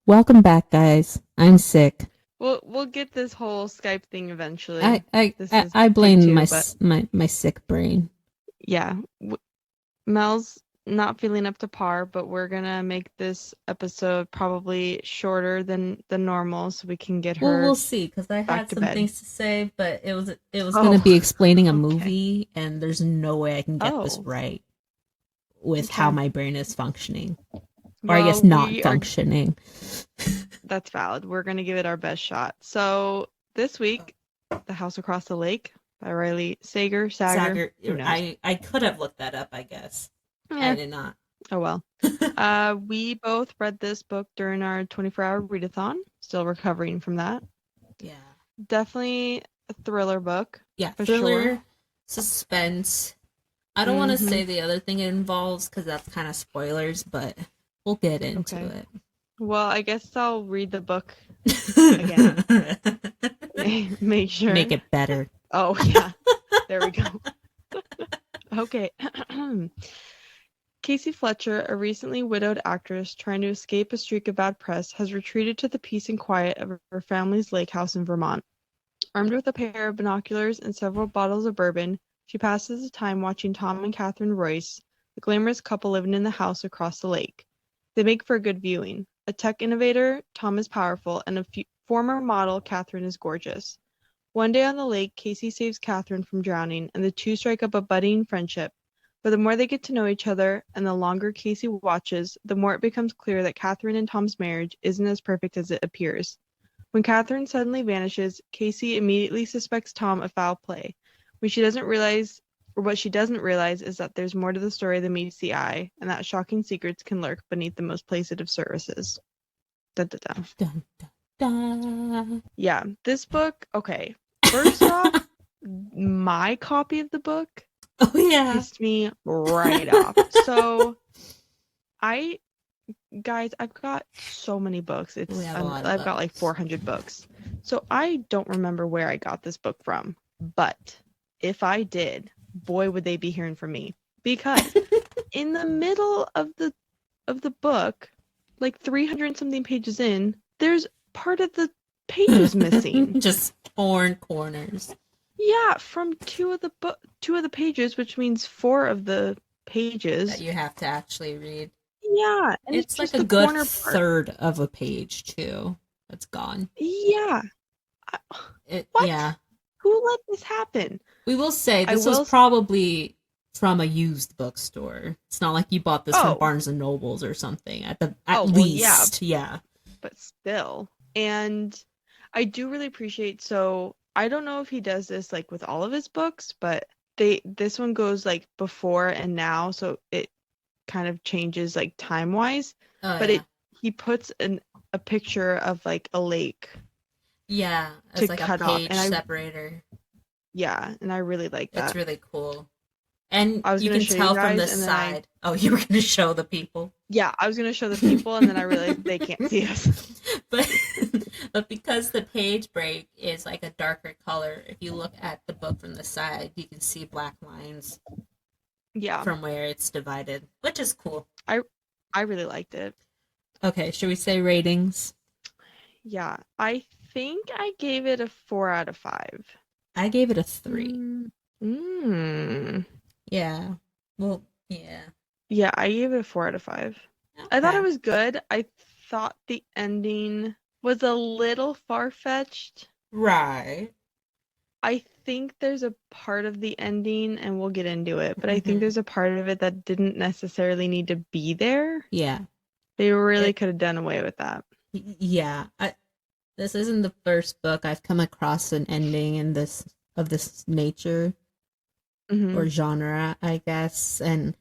Welcome back, guys. I'm sick. We'll get this whole Skype thing I eventually. I This I is I take blame my two, but s- my my sick brain. yeah, Mel's not feeling up to par, but we're gonna make this episode probably shorter than normal so we can get Well, her we'll see, because I back had to some bed. things to say, but it was gonna Oh, be explaining a okay. movie, and there's no way I can get this Oh, right with how okay. my brain is functioning, or I guess Well, not we are functioning. that's valid. We're gonna give it our best shot. So this week, The House Across the Lake by Riley Sager, Sager, who knows? I could have looked that up, I guess. I Yeah. did not. Oh well. We both read this book during our 24-hour readathon. Still recovering from that. Yeah. Definitely a thriller book, Yeah, for sure. thriller, suspense. I don't want to Mm-hmm. say the other thing it involves because that's kind of spoilers, but we'll get into Okay. it. Well, I guess I'll read the book again. Make Make sure. it better. Oh, yeah. There we go. Okay. Casey Fletcher, a recently widowed actress trying to escape a streak of bad press, has retreated to the peace and quiet of her family's lake house in Vermont. Armed with a pair of binoculars and several bottles of bourbon, she passes the time watching Tom and Catherine Royce, the glamorous couple living in the house across the lake. They make for a good viewing. A tech innovator, Tom is powerful, and a former model, Catherine is gorgeous. One day on the lake, Casey saves Catherine from drowning, and the two strike up a budding friendship. But the more they get to know each other, and the longer Casey watches, the more it becomes clear that Catherine and Tom's marriage isn't as perfect as it appears. When Catherine suddenly vanishes, Casey immediately suspects Tom of foul play. What she doesn't realize, or what she doesn't realize, is that there's more to the story than meets the eye, and that shocking secrets can lurk beneath the most placid of surfaces. Da, da, da. Dun, dun, dun. Yeah, this book, okay. First off, my copy of the book Oh yeah. pissed me right off. So, I, guys, I've got so many books. We It's have a lot of I've got like books. 400 books. So I don't remember where I got this book from, but if I did, boy would they be hearing from me. Because in the middle of the book, like 300 something pages in, there's part of the pages missing. Just torn corners Yeah, from two of the pages, which means four of the that pages. you have to actually read. Yeah, and it's It's like just a the good corner part. third of a page too. That's gone. Yeah. I, what? Yeah. Who let this happen? We will say I this was will. probably from a used bookstore. It's not like you bought this from Oh, Barnes and Nobles or something. At oh, well, yeah, least, yeah. but still. And I do really appreciate. So I don't know if he does this like with all of his books, but this one goes like before and now, so it kind of changes like time wise. Oh But yeah. it he puts a picture of like a lake Yeah, to as like a cut off, page and separator. I really like It's that. really cool. And I was you gonna can show you tell from guys, the and then I side. Oh, you were going to show the people. yeah, I was gonna show the people, and then I realized they can't see us. but but because the page break is like a darker color, if you look at the book from the side, you can see black lines Yeah, from where it's divided, which is cool. I I really liked it. Okay, should we say ratings? Yeah, I think I gave it a 4 out of 5. I gave it a 3. Mm. Mm. Yeah. Well, yeah. Yeah, I gave it a 4 out of 5. I thought it Okay. was good. I thought the ending was a little far-fetched. Right. I think there's a part of the ending, and we'll get into it, but I think Hmm. there's a part of it that didn't necessarily need to be there. Yeah. They really It. could have done away with that. Yeah. This isn't the first book I've come across an ending in this of this nature Hmm. or genre, I guess. And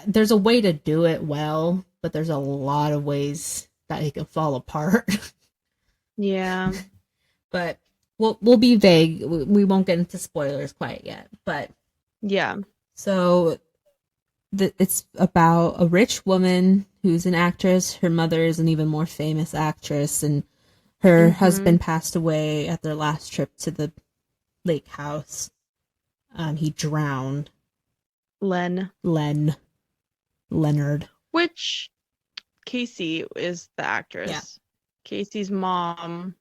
there's a way to do it well, but there's a lot of ways that it can fall apart. Yeah. But we'll be vague. We won't get into spoilers quite yet. But Yeah. so it's about a rich woman who's an actress. Her mother is an even more famous actress, and her Hmm. husband passed away at their last trip to the lake house. He drowned. Len. Len Leonard. Which Casey is the Yeah. actress. Casey's mom,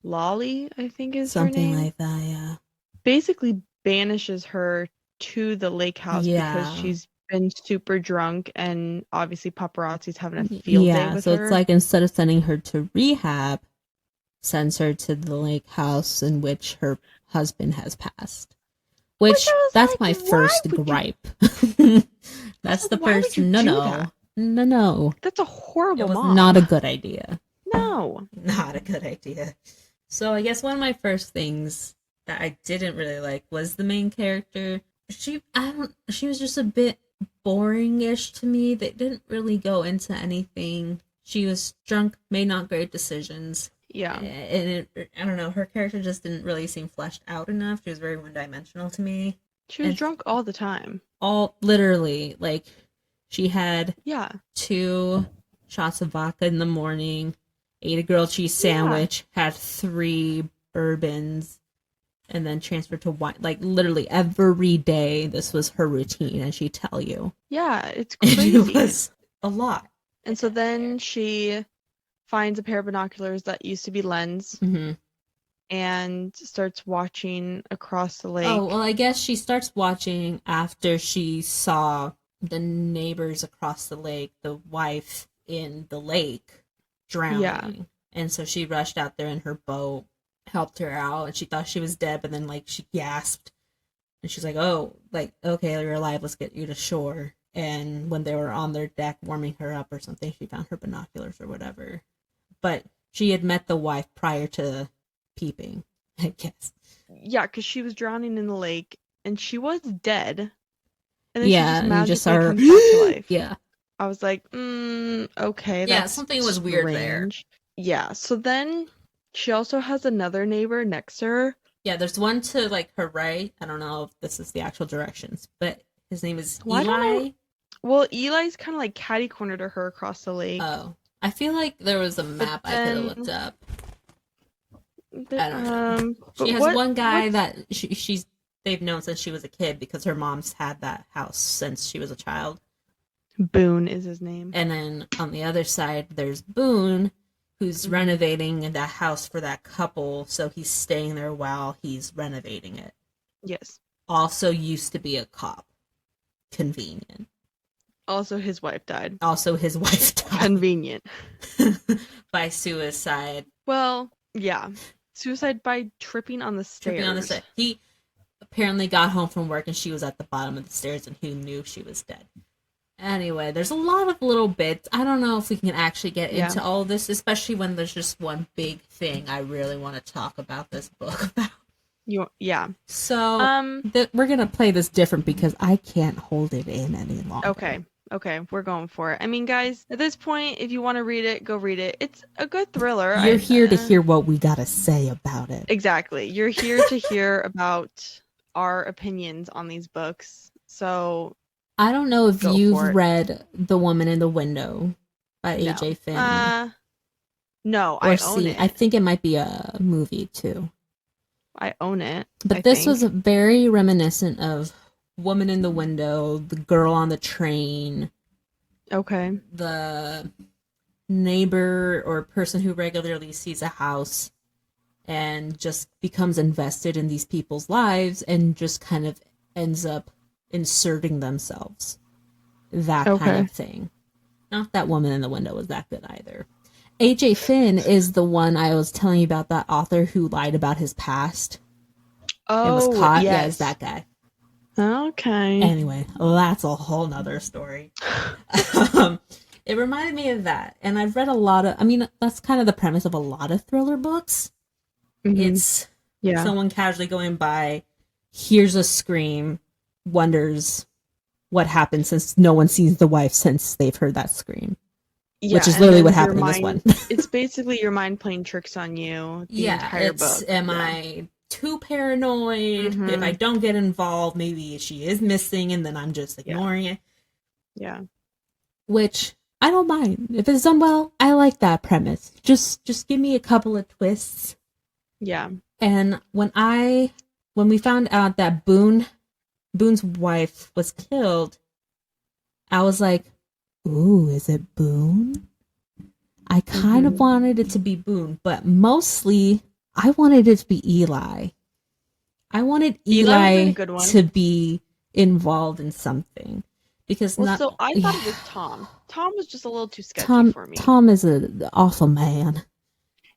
Lolly, I think is her Something name, like that, yeah. basically banishes her to the lake house because Yeah. she's been super drunk and obviously paparazzi's having a field day Yeah, with so it's her. like instead of sending her to rehab, sends her to the lake house in which her husband has passed. Which Which, I was that's my like, why first would you? gripe. I was That's like, the why would first, you no, do no, that? no, no. That's a It horrible was not mom. a good idea. No. Not a good idea. So I guess one of my first things that I didn't really like was the main character. She was just a bit boring-ish to me. They didn't really go into anything. She was drunk, made not great decisions. Yeah. And I don't know, her character just didn't really seem fleshed out enough. She was very one-dimensional to me. She was And drunk all the time. all literally, like, she had Yeah. 2 shots of vodka in the morning, ate a grilled cheese Yeah. sandwich, had 3 bourbons, and then transferred to wine. Like, literally every day, this was her routine, and she'd tell you. Yeah, it's It crazy. was a lot. And so then she finds a pair of binoculars that used to be lens Mm-hmm. and starts watching across the lake. Oh, well, I guess she starts watching after she saw the neighbors across the lake, the wife in the lake, drowning. Yeah. And so she rushed out there in her boat, helped her out, and she thought she was dead, but then, like, she gasped. And she's like, oh, like, okay, you're alive, let's get you to shore. And when they were on their deck warming her up or something, she found her binoculars or whatever. But she had met the wife prior to peeping, I guess. Yeah, because she was drowning in the lake and she was dead. And then Yeah, she and just you just magically saw her. comes back to life. Yeah. I was like, okay, Yeah, that's something was strange. weird there. Yeah, so then she also has another neighbor next to her. Yeah, there's one to, like, her right. I don't know if this is the actual directions, but his name is Well, I don't Eli. know. Well, Eli's kind of like catty corner to her across the lake. Oh. I feel like there was a map I could have looked up. I don't know. She has one guy that they've known since she was a kid because her mom's had that house since she was a child. Boone is his name. And then on the other side, there's Boone, who's renovating that house for that couple, so he's staying there while he's renovating it. Yes. Also used to be a cop. Convenient. Also, his wife died. Convenient. By suicide. Well, yeah. Suicide by tripping on the stairs. He apparently got home from work and she was at the bottom of the stairs and he knew she was dead. Anyway, there's a lot of little bits. I don't know if we can actually get into all of this, especially when there's just one big thing I really want to talk about this book about. So, we're going to play this different because I can't hold it in any longer. Okay, we're going for it. I mean, guys, at this point, if you want to read it, go read it. It's a good thriller. You're here to hear what we got to say about it. Exactly. You're here to hear about our opinions on these books. So, I don't know if you've read The Woman in the Window by A.J. Finn. No, I own it. I think it might be a movie, too. I own it. But this was very reminiscent of Woman in the Window, The Girl on the Train. Okay. The neighbor or person who regularly sees a house and just becomes invested in these people's lives and just kind of ends up inserting themselves. That kind of thing. Not that Woman in the Window was that good either. A.J. Finn is the one I was telling you about, that author who lied about his past. Oh, and was caught. yes. Yeah, it's that guy. Okay. Anyway, that's a whole nother story. It reminded me of that. And I've read a lot of, that's kind of the premise of a lot of thriller books. Mm-hmm. It's someone casually going by, hears a scream, wonders what happened since no one sees the wife since they've heard that scream. Yeah, which is literally what happened in this one. It's basically your mind playing tricks on you the entire book. Am I too paranoid? Mm-hmm. If I don't get involved, maybe she is missing and then I'm just ignoring it. Yeah. Which I don't mind. If it's done well, I like that premise. Just give me a couple of twists. Yeah. And when we found out that Boone's wife was killed, I was like, ooh, is it Boone? I kind of wanted it to be Boone, but mostly I wanted it to be Eli. I wanted Eli would have been a Eli good one. to be involved in something because Well, not so I thought yeah, it was Tom. Tom was just a little too sketchy Tom for me, Tom is an awful man.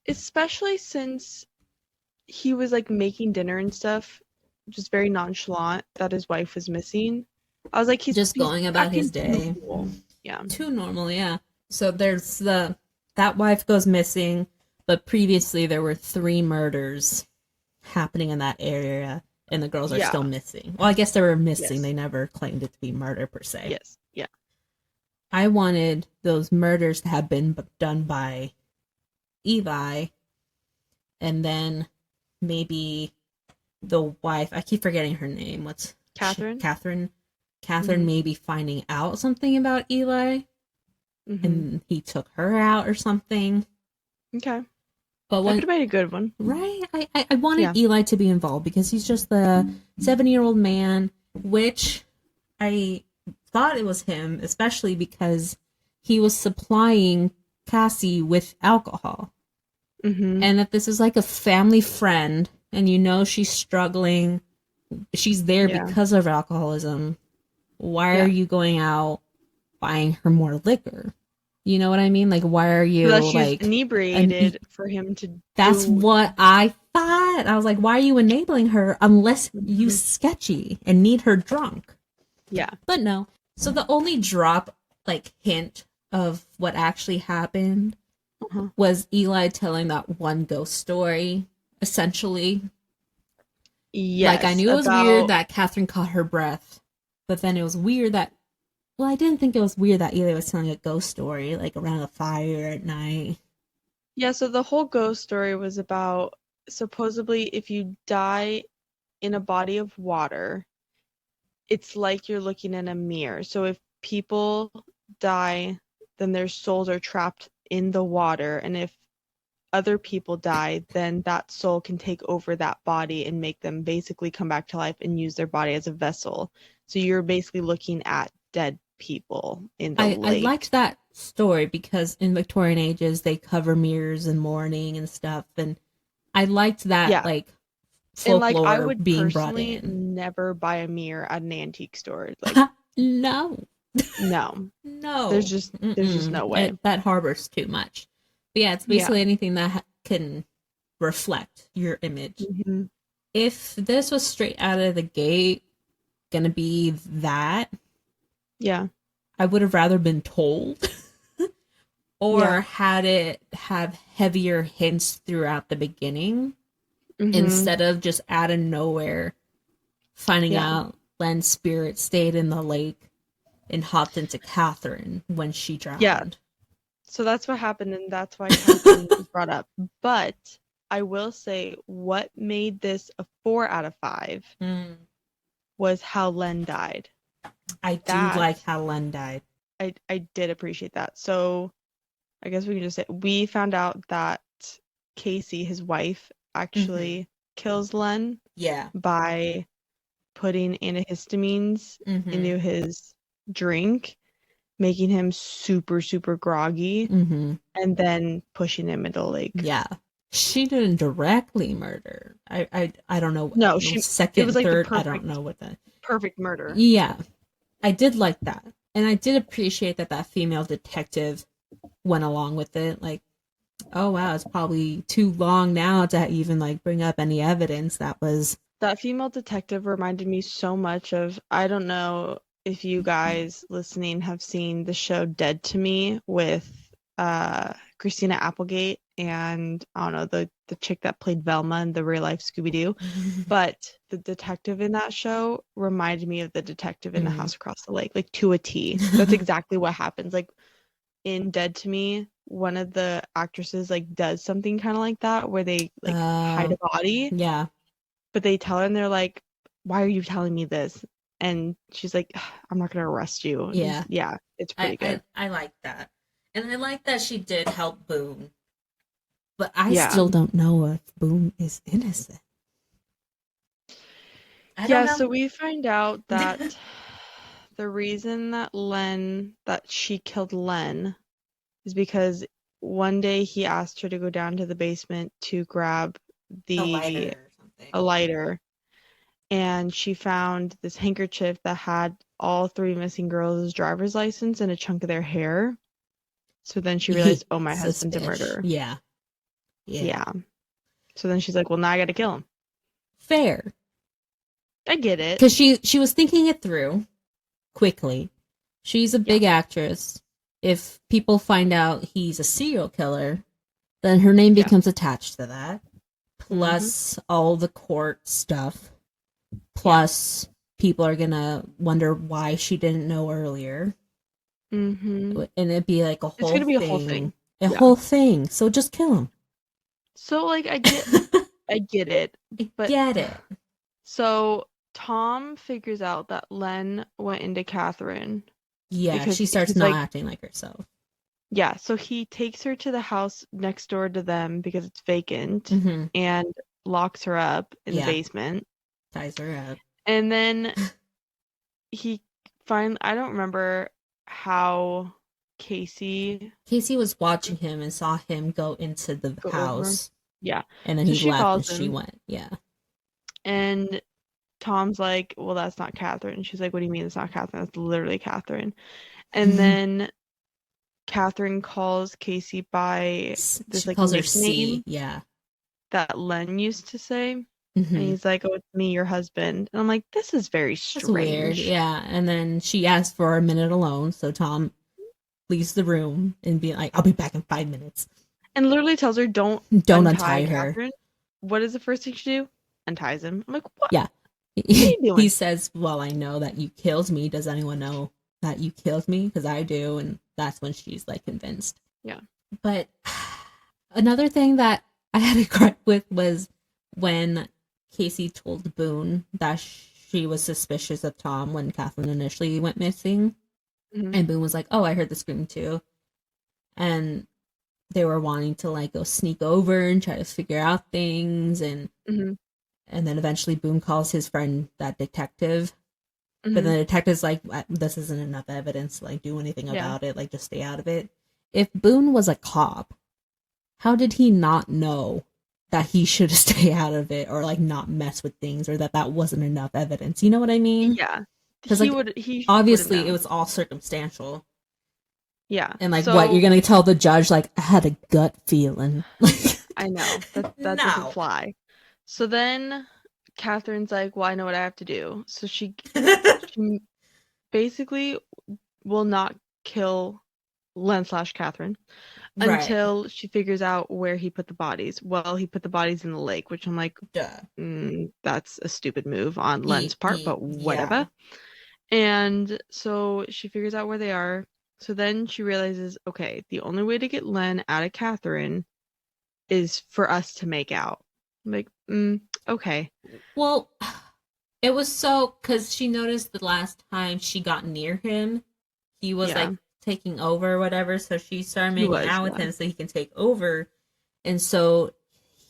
especially since he was like making dinner and stuff, just very nonchalant that his wife was missing. I was like, Just he's going about his acting too day. cool. Yeah. Too normal, yeah. So there's that wife goes missing, but previously there were 3 murders happening in that area, and the girls are Yeah. still missing. Well, I guess they were missing. Yes. They never claimed it to be murder per se. Yes. Yeah. I wanted those murders to have been done by Eli, and then maybe the wife. I keep forgetting her name. What's Catherine. Catherine? Catherine maybe finding out something about Eli, and he took her out or something. Okay. But That when could have made a good one. right, I wanted Yeah. Eli to be involved because he's just the 70-year-old man, which I thought it was him, especially because he was supplying Cassie with alcohol. And that this is like a family friend, and you know she's struggling. She's there Yeah. because of alcoholism. Why Yeah. are you going out buying her more liquor? You know what I mean? Like, why are you So that she's like inebriated for him to That's do. what I thought. I was like, why are you enabling her unless you sketchy and need her drunk? Yeah. But no. So the only drop, like, hint of what actually happened was Eli telling that one ghost story, essentially. Yes. Like, I knew it was about weird that Catherine caught her breath, but then it was weird that, well, I didn't think it was weird that Eli was telling a ghost story, like, around a fire at night. Yeah, so the whole ghost story was about supposedly if you die in a body of water, it's like you're looking in a mirror. So if people die, then their souls are trapped in the water, and if other people die, then that soul can take over that body and make them basically come back to life and use their body as a vessel. So you're basically looking at dead people in the I lake. liked that story because in Victorian ages they cover mirrors in mourning and stuff, and I liked that Yeah. like And like I folklore would being brought personally in. never buy a mirror at an antique store. Like No, no. no, There's just no way. That harbors too much. But yeah, it's Yeah. basically anything that can reflect your image. If this was straight out of the gate gonna be that, Yeah. I would have rather been told. Or Yeah. had it have heavier hints throughout the beginning instead of just out of nowhere finding out Len's spirit stayed in the lake and hopped into Catherine when she drowned. Yeah. So that's what happened, and that's why Catherine was brought up. But I will say what made this a 4 out of 5 was how Len died. I do like how Len died. I did appreciate that. So I guess we can just say we found out that Casey, his wife, actually kills Len. Yeah. By putting antihistamines into his drink, making him super, super groggy, and then pushing him into the lake. Yeah. She didn't directly murder. I don't know. No, second, it was like third. I don't know what that. Perfect murder. Yeah, I did like that, and I did appreciate that female detective went along with it. Like, oh wow, it's probably too long now to even like bring up any evidence that was. That female detective reminded me so much of, I don't know if you guys listening have seen the show Dead to Me with Christina Applegate and I don't know the chick that played Velma in the real life Scooby-Doo. But the detective in that show reminded me of the detective in The House Across the Lake, like to a T. That's exactly what happens. Like in Dead to Me, one of the actresses like does something kind of like that where they like hide a body. Yeah. But they tell her and they're like, why are you telling me this? And she's like, I'm not going to arrest you. Yeah. Yeah, it's pretty good. I like that. And I like that she did help Boone. But I still don't know if Boone is innocent. I don't know. So we find out that the reason that she killed Len is because one day he asked her to go down to the basement to grab A the lighter or a something. lighter, and she found this handkerchief that had all three missing girls' driver's license and a chunk of their hair. So then she realized, oh, my husband's a Suspicious. murderer. Yeah. Yeah. Yeah. So then she's like, well, now I gotta kill him. Fair. I get it. Because she was thinking it through quickly. She's a Yeah. big actress. If people find out he's a serial killer, then her name Yeah. becomes attached to that. Plus all the court stuff. Plus people are gonna wonder why she didn't know earlier. Mm-hmm. And it'd be like a It's whole gonna be a whole thing. thing. A Yeah. whole thing. So just kill him. So like I get it. I But get it. so Tom figures out that Len went into Catherine Yeah, because she starts he's not like, acting like herself. yeah, so he takes her to the house next door to them because it's vacant Mm-hmm. and locks her up in the Yeah, basement. ties her up. And then he I don't remember how Casey Casey was watching him and saw him go into the go over him. house, Yeah. and then So he she left and follows she him, went. Yeah. and Tom's like, well, that's not Catherine. She's like, what do you mean it's not Catherine? That's literally Catherine. And then Catherine calls Casey by this She like calls her C. nickname Yeah. that Len used to say. And Mm-hmm. he's like, oh, it's me, your husband. And I'm like, this is very That's weird. strange. Yeah. And then she asks for a minute alone, so Tom leaves the room and be like, "I'll be back in 5 minutes." And literally tells her, don't Don't untie untie her. Catherine. What is the first thing she do? Unties him. I'm like, what? Yeah. What are you He doing? says, "Well, I know that you killed me. Does anyone know that you killed me? Because I do." And that's when she's like convinced. Yeah. But another thing that I had a gripe with was when Casey told Boone that she was suspicious of Tom when Catherine initially went missing. Mm-hmm. And Boone was like, "Oh, I heard the scream too." And they were wanting to like go sneak over and try to figure out things, and Mm-hmm. then eventually Boone calls his friend that detective. Mm-hmm. But the detective's like, this isn't enough evidence to like do anything Yeah. about it, like just stay out of it. If Boone was a cop, how did he not know that he should stay out of it or like not mess with things, or that wasn't enough evidence? You know what I mean? Yeah. Because He like would he obviously known. it was all circumstantial. Yeah. And like, so, what you're gonna tell the judge? Like, I had a gut feeling. I know that doesn't No. fly. So then Catherine's like, well, I know what I have to do. So she basically will not kill Len/Catherine Right. until she figures out where he put the bodies. Well, he put the bodies in the lake, which I'm like, Duh. That's a stupid move on Len's part, but whatever. Yeah. And so she figures out where they are. So then she realizes, okay, the only way to get Len out of Catherine is for us to make out. I'm like, okay. Well, it was so because she noticed the last time she got near him, he was Yeah. like taking over or whatever. So she started He making was, out with yeah. him so he can take over, and so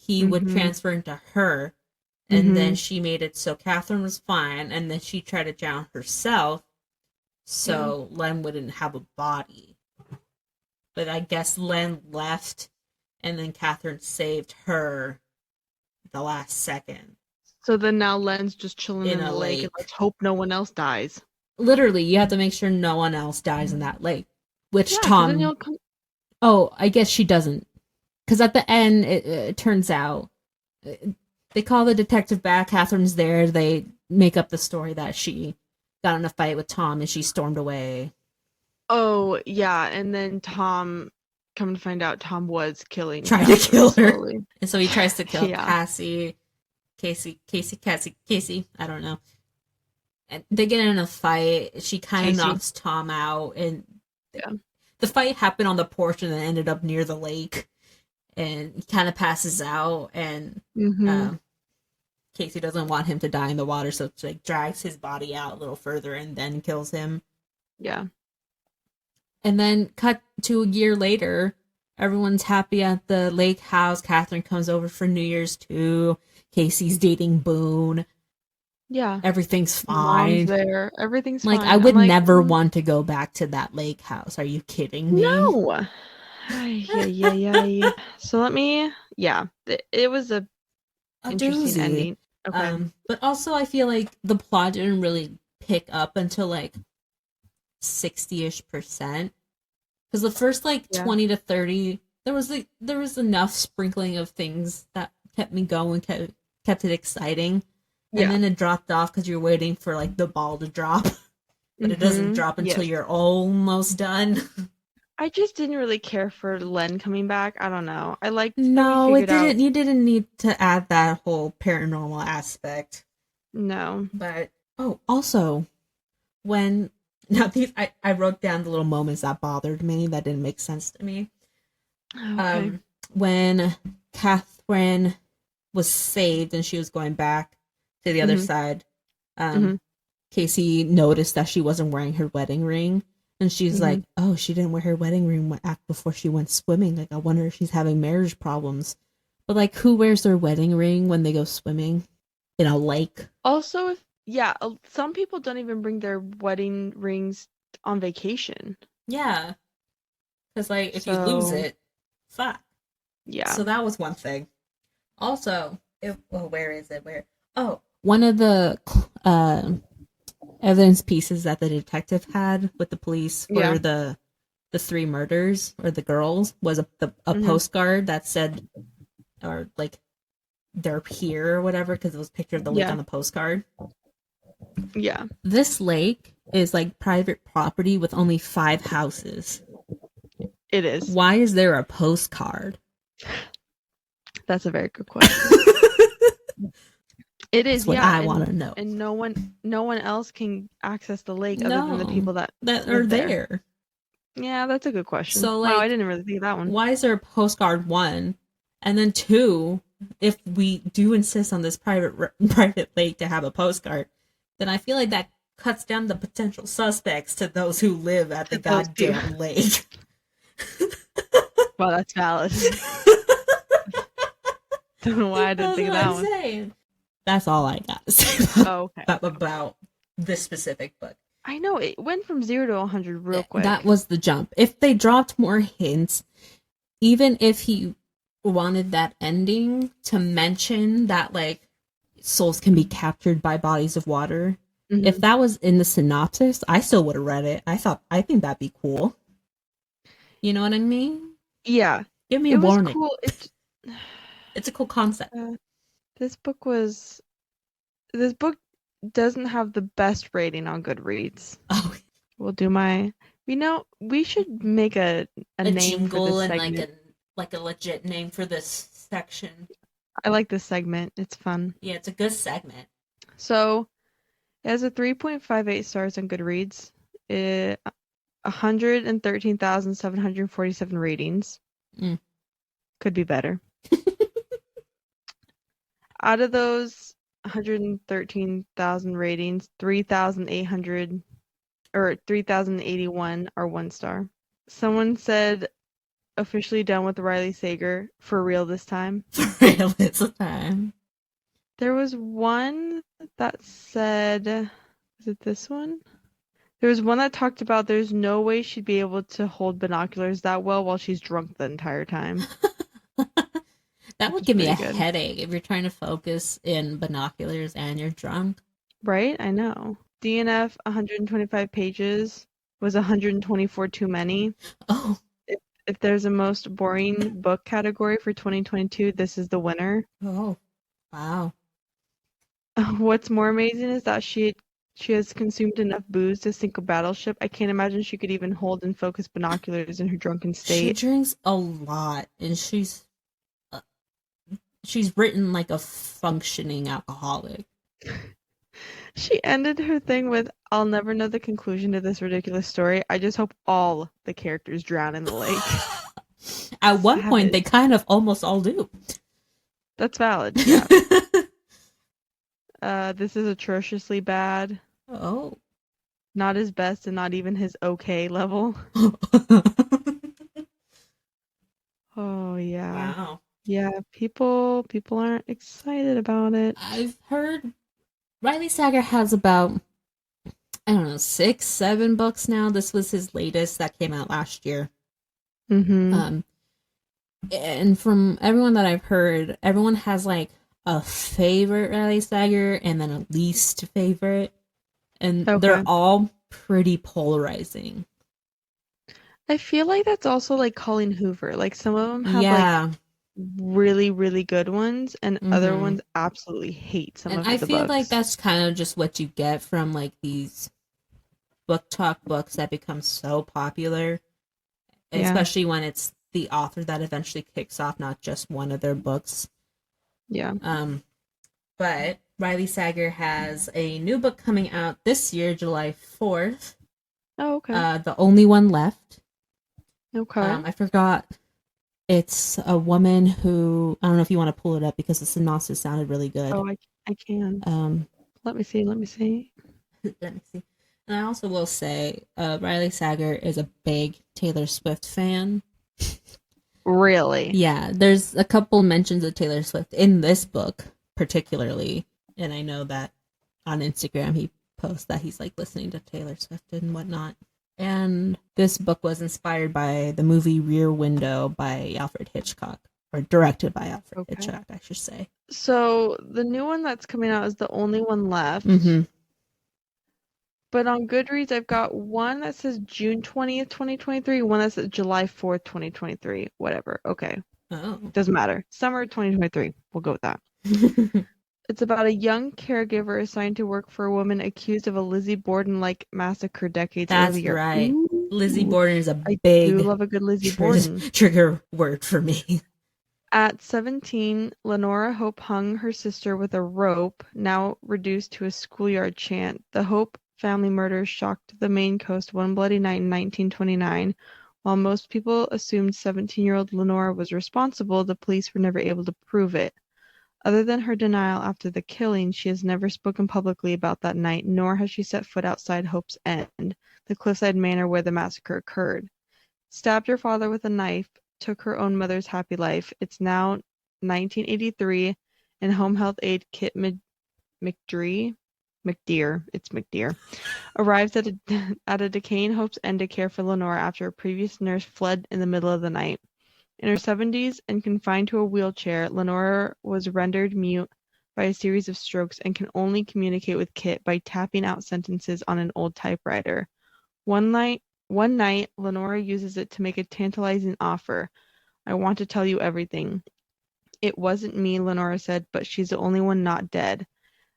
he would transfer into her. And then she made it so Catherine was fine, and then she tried to drown herself so Len wouldn't have a body. But I guess Len left, and then Catherine saved her the last second. So then now Len's just chilling in In the a lake, and lake. let's hope no one else dies. Literally, you have to make sure no one else dies in that lake. Which Yeah, 'cause Tom. then you'll come. Oh, I guess she doesn't. Because at the end, it turns out they call the detective back. Catherine's there. They make up the story that she got in a fight with Tom and she stormed away. Oh, yeah, and then Tom, come to find out, Tom was killing Trying to Catherine kill her. slowly. And so he tries to kill Yeah. Casey, I don't know. And they get in a fight. She kind of Casey. knocks Tom out. And Yeah. the fight happened on the porch and then ended up near the lake. And he kind of passes out. And Casey doesn't want him to die in the water, so she like drags his body out a little further and then kills him. Yeah. And then cut to a year later, everyone's happy at the lake house. Catherine comes over for New Year's too. Casey's dating Boone. Yeah. Everything's Mom's fine. there. Everything's like, fine. I would I'm like, never want to go back to that lake house. Are you kidding me? No. Ay, ay, ay, ay. So yeah, it was a A interesting doozy. ending. Okay. But also I feel like the plot didn't really pick up until like 60-ish%. Because the first like Yeah. 20 to 30, there was enough sprinkling of things that kept me going, kept it exciting. And Yeah. then it dropped off because you're waiting for like the ball to drop. But it doesn't drop until Yes. you're almost done. I just didn't really care for Len coming back. I don't know. I liked that we No, it figured out. didn't. You didn't need to add that whole paranormal aspect. No. But oh, also when now these I wrote down the little moments that bothered me that didn't make sense to me. Okay. When Catherine was saved and she was going back to the other hmm side, hmm Casey noticed that she wasn't wearing her wedding ring. And she's hmm like, oh, she didn't wear her wedding ring before she went swimming. Like, I wonder if she's having marriage problems. But, like, who wears their wedding ring when they go swimming in a lake? Also, some people don't even bring their wedding rings on vacation. Yeah. Because, like, if you lose So, it, fuck. yeah. So that was one thing. Also, where is it? Where? Oh, one of the evidence pieces that the detective had with the police Yeah. for the three murders or the girls was a hmm postcard that said, or like their pier or whatever, because it was a picture of the lake Yeah. on the postcard. Yeah. This lake is like private property with only 5 houses. It is. Why is there a postcard? That's a very good question. It That's is, what yeah, I want to know. and no one else can access the lake other than the No, people that that are live there. there. Yeah, that's a good question. So Wow, I like, didn't really think of that one. why is there a postcard, one, and then two? If we do insist on this private lake to have a postcard, then I feel like that cuts down the potential suspects to those who live at the To those two. goddamn lake. Wow, that's valid. Don't know why I didn't That's think of what that I'm one. saying. That's all I got to say Oh, okay. about this specific book. I know it went from 0 to 100 real That quick. was the jump. If they dropped more hints, even if he wanted that ending to mention that like souls can be captured by bodies of water, if hmm that was in the synopsis, I still would have read it. I think that'd be cool. You know what I mean? Yeah, Give me a it was warning. cool. It's a cool concept. Uh, this book was this book doesn't have the best rating on Goodreads. Oh, We'll do my. We should make a a name for jingle this and segment. like a legit name for this section. I like this segment. It's fun. Yeah, it's a good segment. So it has a 3.58 stars on Goodreads. 113,747 ratings. Mm. Could be better. Out of those 113,000 ratings, 3,800 or 3,081 are 1 star. Someone said officially done with Riley Sager for real this time. For real this time. There was one that said, is it this one? There was one that talked about there's no way she'd be able to hold binoculars that well while she's drunk the entire time. That Which would is give me a pretty good. headache if you're trying to focus in binoculars and you're drunk. Right? I know. DNF 125 pages was 124 too many. Oh, If there's a most boring book category for 2022, this is the winner. oh, wow. What's more amazing is that she has consumed enough booze to sink a battleship. I can't imagine she could even hold and focus binoculars in her drunken She state. drinks a lot, and uh, she's written like a functioning alcoholic. She ended her thing with, "I'll never know the conclusion to this ridiculous story. I just hope all the characters drown in the lake." At one point, they Savage. kind of almost all do. That's valid, yeah. This is atrociously bad. Oh. Not his best and not even his okay level. Oh yeah. Wow. Yeah, people aren't excited about it. I've heard Riley Sager has about, I don't know, 6, 7 books now. This was his latest that came out last year. Mm-hmm. Um, and from everyone that I've heard, everyone has like a favorite Riley Sager and then a least favorite, and they're Okay. all pretty polarizing. I feel like that's also like Colleen Hoover. Like some of them have like Yeah. really, really good ones, and other Mm-hmm. ones absolutely hate some And of I the feel like books. that's kind of just what you get from like these book talk books that become so popular, Yeah, especially when it's the author that eventually kicks off not just one of their books. yeah. Um, but Riley Sager has a new book coming out this year, July 4th. Oh, okay. The Only One Left. Okay. I forgot. It's a woman who, I don't know if you want to pull it up because the synopsis sounded really good. Oh, I can. Um, Let me see. Let me see. let me see. And I also will say, Riley Sager is a big Taylor Swift fan. Really? Yeah, there's a couple mentions of Taylor Swift in this book, particularly. And I know that on Instagram he posts that he's like listening to Taylor Swift and whatnot. And this book was inspired by the movie Rear Window by Alfred Hitchcock, or directed by Alfred Okay. Hitchcock, I should say. So the new one that's coming out is The Only One Left. Mm-hmm. But on Goodreads, I've got one that says June 20th, 2023, one that says July 4th, 2023. Whatever. Okay. Oh. Doesn't matter. Summer 2023. We'll go with that. It's about a young caregiver assigned to work for a woman accused of a Lizzie Borden-like massacre decades That's earlier. right. Lizzie Ooh, Borden is a I do big love a good Lizzie Borden. trigger word for me. At 17, Lenora Hope hung her sister with a rope, now reduced to a schoolyard chant. The Hope family murder shocked the Maine coast one bloody night in 1929. While most people assumed 17-year-old Lenora was responsible, the police were never able to prove it. Other than her denial after the killing, she has never spoken publicly about that night, nor has she set foot outside Hope's End, the cliffside manor where the massacre occurred. Stabbed her father with a knife, took her own mother's happy life. It's now 1983, and home health aide Kit McDree, it's McDeer, arrives at a, at a decaying Hope's End to care for Lenora after a previous nurse fled in the middle of the night. In her 70s and confined to a wheelchair, Lenora was rendered mute by a series of strokes and can only communicate with Kit by tapping out sentences on an old typewriter. One night, Lenora uses it to make a tantalizing offer. I want to tell you everything. It wasn't me, Lenora said, but she's the only one not dead.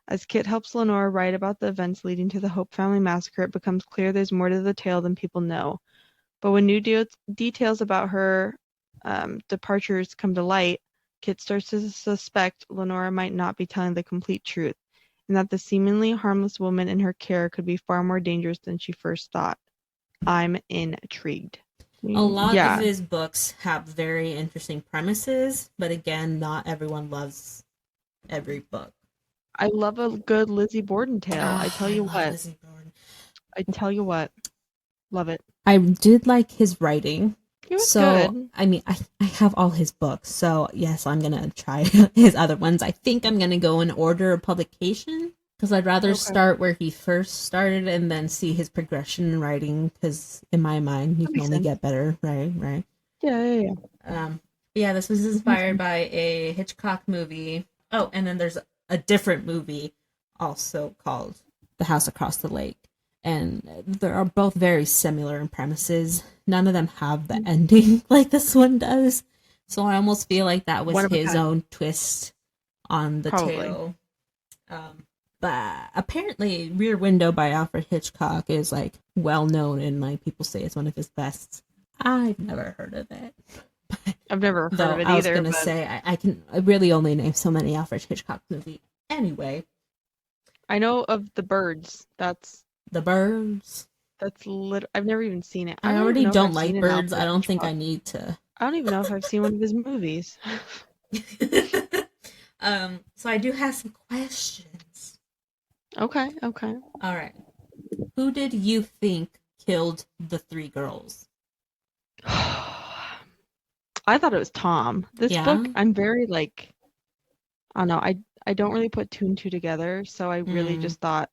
As Kit helps Lenora write about the events leading to the Hope family massacre, it becomes clear there's more to the tale than people know. But when new details about her departures come to light, Kit starts to suspect Lenora might not be telling the complete truth, and that the seemingly harmless woman in her care could be far more dangerous than she first thought. I'm intrigued. A lot of Yeah, his books have very interesting premises, but again, not everyone loves every book. I love a good Lizzie Borden tale. I Oh, tell I you love what. Lizzie Borden. I tell you what. Love it. I did like his writing. It was So, good. I mean, I have all his books. So, yes, I'm going to try his other ones. I think I'm going to go in order of publication because I'd rather Okay. start where he first started and then see his progression in writing because in my mind, you That can makes only sense. get better, right? Right. Yeah, yeah, yeah. Yeah, this was That makes inspired sense. by a Hitchcock movie. Oh, and then there's a different movie also called The House Across the Lake. And they are both very similar in premises. None of them have the ending like this one does. So I almost feel like that was One of a his kind. own twist on the Probably. tale. But apparently, Rear Window by Alfred Hitchcock is like well known and like people say it's one of his best. I've never heard of it. I've never heard of Though it I was either, gonna but say I really only name so many Alfred Hitchcock movies. Anyway, I know of The Birds. The Birds. That's I've never even seen it. I I don't even already know if don't I've seen like an birds. I Alfred don't think I Hitchcock. need to. I don't even know if I've seen one of his movies. So I do have some questions. Okay, okay. All right, who did you think killed the three girls? I thought it was Tom. This book, Yeah. I'm very like, I don't know. I don't really put two and two together, so I really Hmm. just thought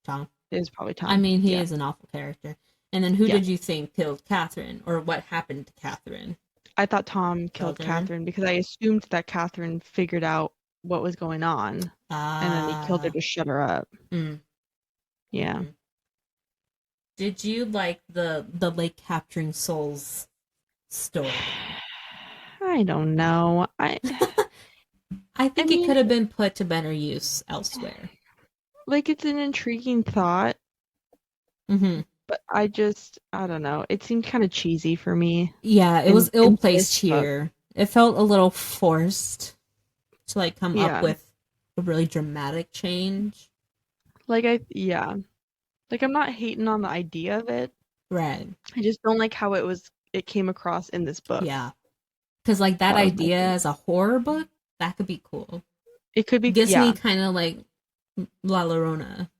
Tom. it was probably I Tom. mean, he Yeah. is an awful character. And then who Yeah. did you think killed Catherine, or what happened to Catherine? I thought Tom killed Killed her. Catherine because I assumed that Catherine figured out what was going on, and then he killed her Ah. to shut her up. Mm, Yeah. mhm. Did you like the lake capturing souls storyline? I don't know. I I think it mean, could have been put to better use elsewhere. like it's an intriguing thought, Hmm. but I don't know. It seemed kind of cheesy for me Yeah, it was ill in placed this book. here. It felt a little forced to like come up Yeah. with a really dramatic change. Yeah. Like I'm not hating on the idea of it. Right. I just don't like how it came across in this book. Yeah. Because like that That was my idea thing. as a horror book, that could be cool. It could be, Gives me yeah. kind of like La Llorona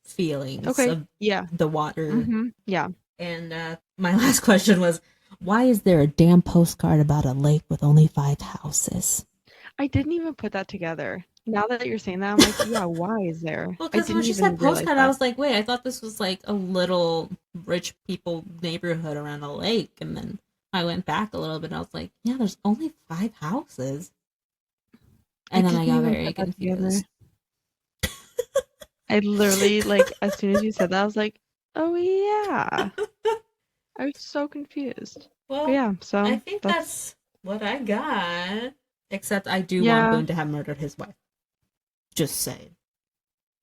feelings Okay. of Yeah. the water. Yeah. And my last question was, why is there a damn postcard about a lake with only 5 houses? I didn't even put that together. Now that you're saying that, I'm like, yeah, why is there? Well, I because when didn't she even said realize postcard, I that. was like, wait, I thought this was like a little rich people neighborhood around a lake. And then I went back a little bit and I was like, yeah, there's only 5 houses. I And then I didn't got even very put that together. confused. I literally, like, as soon as you said that, I was like, oh yeah. I was so confused. But Well, yeah, I so think that's, that's what I got. Except I do want yeah. Boone to have murdered his wife. Just saying.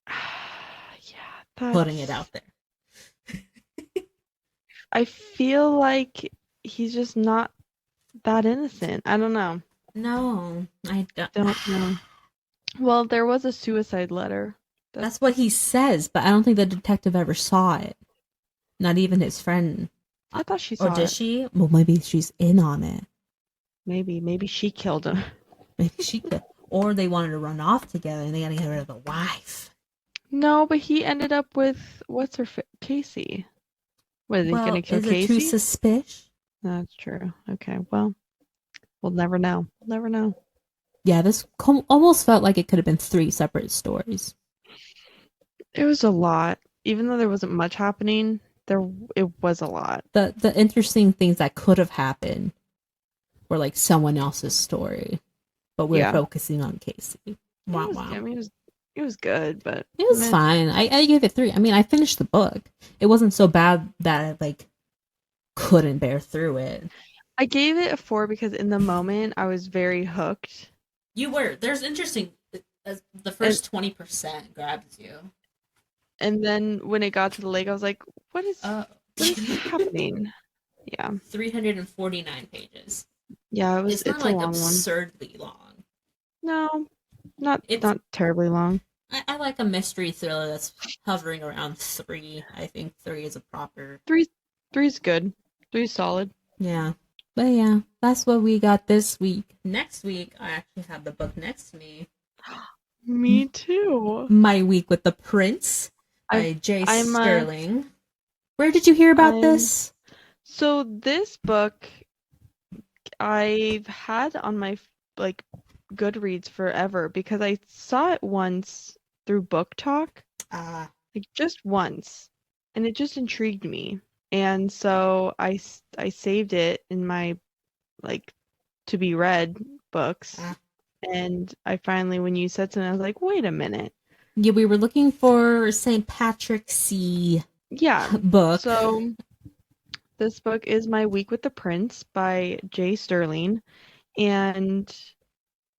Yeah, Putting it that's, out there. I feel like he's just not that innocent. I don't know. No, I don't. Don't know. Well, there was a suicide letter. That's That's what he says, but I don't think the detective ever saw it. Not even his friend. I thought she Or saw did it. she? Well, maybe she's in on it. Maybe she killed him. Maybe she could. Or they wanted to run off together and they gotta get rid of the wife. No, but he ended up with Casey. Was he gonna Well, kill is it too Casey? suspicious? That's true. Okay, well, we'll never know. We'll never know. Yeah, this almost felt like it could have been 3 separate stories. It was a lot. Even though there wasn't much happening, it was a lot. The interesting things that could have happened were like someone else's story, but we're Yeah. focusing on Casey. Wow, wow. I mean, it was good, but It was meh. fine. I gave it 3. I mean, I finished the book. It wasn't so bad that I like couldn't bear through it. I gave it a 4 because in the moment I was very hooked. You were. There's interesting. The first 20% grabs you. And then when it got to the lake, I was like, what is happening? Yeah. 349 pages. Yeah, It's not it's a like long one. absurdly long. No, not It's terribly long. I like a mystery thriller that's hovering around 3. I think 3 is a proper. Three's good. Three's solid. Yeah. But yeah, that's what we got this week. Next week, I actually have the book next to me. Me too. My Week with the Prince by J. Sterling. Where did you hear about this? So this book I've had on my like Goodreads forever because I saw it once through Book Talk. Like just once, and it just intrigued me. And so I saved it in my like to be read books. And I finally, when you said something, I was like, wait a minute. Yeah, we were looking for St. Patrick's book. So this book is My Week with the Prince by J. Sterling. And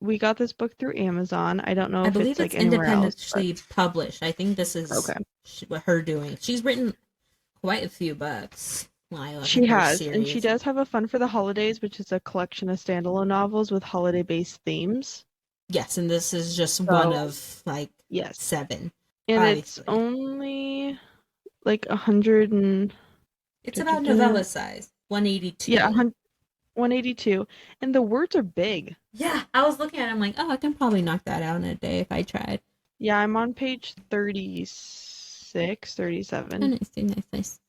we got this book through Amazon. I don't know if it's like anywhere independently else, published. I think this is what her doing. She's written quite a few books. She has, and she does have a Fun for the Holidays, which is a collection of standalone novels with holiday-based themes. Yes, and this is just one of like 7. And obviously. It's only like 100 and... It's about novella size, 182. Yeah, 182, and the words are big. Yeah, I was looking at it, I'm like, oh, I can probably knock that out in a day if I tried. Yeah, I'm on page 36, 37. Nice.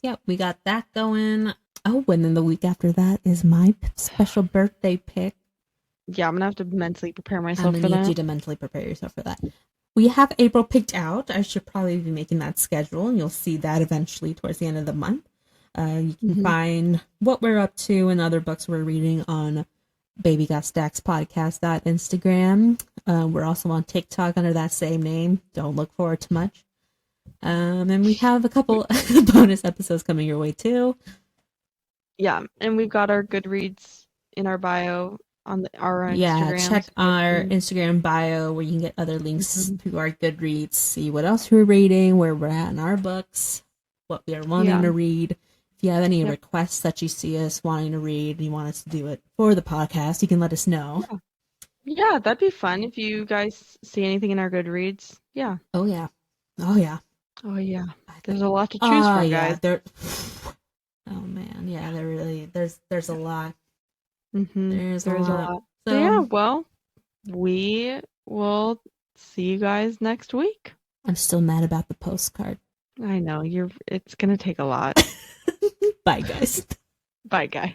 Yeah, we got that going. Oh, and then the week after that is my special birthday pick. Yeah, I'm gonna have to mentally prepare myself for that. I'm gonna need you to mentally prepare yourself for that. We have April picked out. I should probably be making that schedule, and you'll see that eventually towards the end of the month. You can Mm-hmm. find what we're up to and other books we're reading on Baby Got Stacks podcast Instagram. We're also on TikTok under that same name. Don't look forward to much. And we have a couple bonus episodes coming your way too. Yeah, and we've got our Goodreads in our bio on our Yeah, Instagram. check So our Instagram bio where you can get other links Mhm. to our Goodreads, see what else we're reading, where we're at in our books, what we are wanting Yeah. to read. If you have any Yep. requests that you see us wanting to read and you want us to do it for the podcast, you can let us know. Yeah, that'd be fun if you guys see anything in our Goodreads. Yeah. Oh yeah. Oh yeah. Oh yeah. I There's think a lot to choose from, yeah, guys. there oh man, yeah, there really there's a lot. Mm-hmm. There's a There is a lot. lot. So yeah, So well, we will see you guys next week. I'm still mad about the postcard. I know it's gonna take a lot. Bye guys. Bye, guys.